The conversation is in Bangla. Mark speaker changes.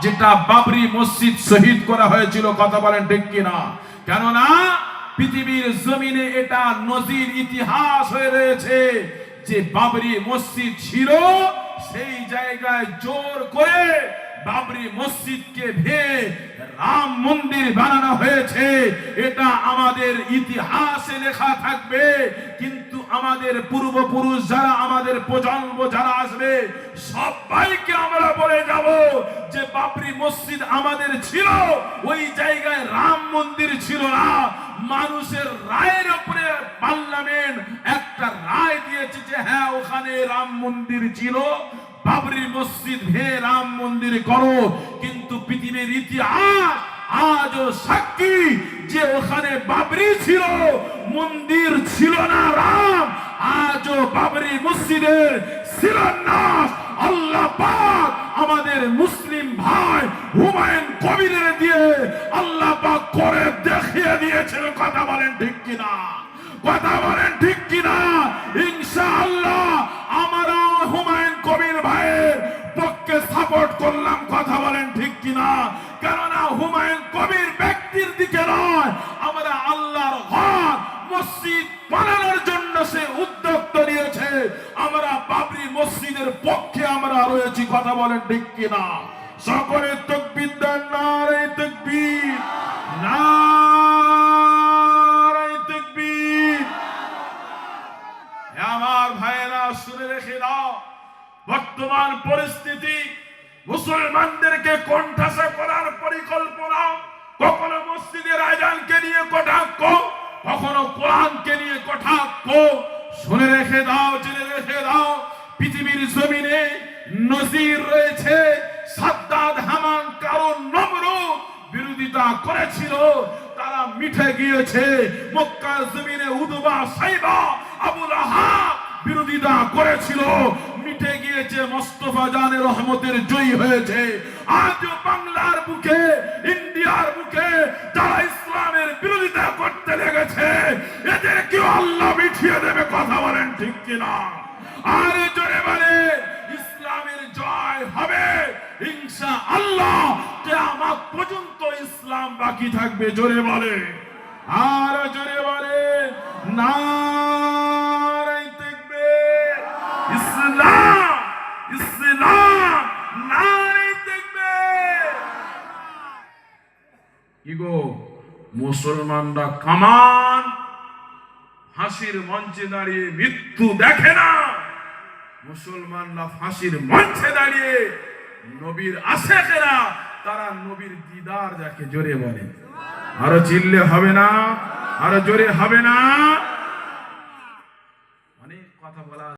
Speaker 1: যেটা বাবরি মসজিদ শহীদ করা হয়েছিল, কথা বলেন ঠিক কিনা? কেননা পৃথিবীর জমিনে এটা নজির ইতিহাস হয়ে রয়েছে যে বাবরি মসজিদ ছিল, সেই জায়গায় জোর করে বাবরি মসজিদকে ভেঙে রাম মন্দির বানানো হয়েছে। এটা আমাদের ইতিহাসে লেখা থাকবে। কিন্তু আমাদের পূর্বপুরুষ যারা, আমাদের প্রজন্ম যারা আসবে, সবাইকে আমরা বলে যাব যে বাবরি মসজিদ আমাদের ছিল, ওই জায়গায় রাম মন্দির ছিল না। মানুষের রায়ের উপরে পার্লামেন্ট একটা রায় দিয়েছে যে হ্যাঁ, ওখানে রাম মন্দির ছিল, বাবরি মসজিদ ভেঙে রাম মন্দির করো। কিন্তু পৃথিবীর ইতিহাস আজও সাক্ষী যে ওখানে বাবরি ছিল, মন্দির ছিল না রাম। আজও বাবরি মসজিদের শিলান্যাস আল্লাহ পাক আমাদের মুসলিম ভাই হুমায়ুন কবিরের দিয়ে আল্লাহ পাক করে দেখিয়ে দিয়েছেন। কথা বলেন ঠিক কিনা? কথা বলেন ঠিক কিনা? ইনশাআল্লাহ আমরা হুমায়ুন কবির ভাইয়ের পক্ষে সাপোর্ট করলাম। কথা বলেন ঠিক কিনা? কেননা হুমায়ুন কবির ব্যক্তির দিকে নয়, আমরা আল্লাহর ঘর মসজিদ বানানোর জন্য সে উদ্যোগ নিয়েছে। আমরা বাবরি মসজিদের পক্ষে আমরা রয়েছি। কথা বলেন ঠিক কিনা? সকলে তাকবীর দেন, নারে তাকবীর, নারে তাকবীর। আমার ভাইয়েরা শুনে রেখে দাও, বর্তমান পরিস্থিতি মুসলমানদেরকে কোণঠাসা করার পরিকল্পনা, কখনো মসজিদের আযানকে নিয়ে কটাক্ষ, কখনো কোরআনকে নিয়ে কটাক্ষ। শুনে রেখে দাও, জেনে রেখে দাও, পৃথিবীর জমিনে নজির রয়েছে। সাদ্দাত, হামান, কারণ নমরুদ বিরোধিতা করেছিল, তারা মিটে গিয়েছে। মক্কার জমিনে উতবা, সাইবা, আবু লাহাব বিরোধিতা করেছিল, মিটে গিয়েছে। মোস্তফা জানে রহমতের জয়ী হয়েছে। আজ বাংলার বুকে, ইন্ডিয়ার বুকে যারা ইসলামের বিরোধিতা করতে লেগেছে, এদেরকে আল্লাহ মিটিয়ে দেবে। কথা বলেন ঠিক কিনা? আর জোরে বলে ইসলামের জয় হবে ইনশাআল্লাহ। কিয়ামত পর্যন্ত ইসলাম বাকি থাকবে। জোরে বলে, আর জোরে বলে নারে তাকবীর। ইসলাম, ইসলাম, নারে তাকবীর। কি গো মুসলমানরা কামান ফাঁসির মঞ্চে দাঁড়িয়ে মৃত্যু দেখে না, মুসলমানরা ফাঁসির মঞ্চে দাঁড়িয়ে নবীর আশিকেরা তারা নবীর দিদার দেখে। জোরে বলে, আরো চিল্লে হবে না? আরো জোরে হবে না? অনেক কথা বলা।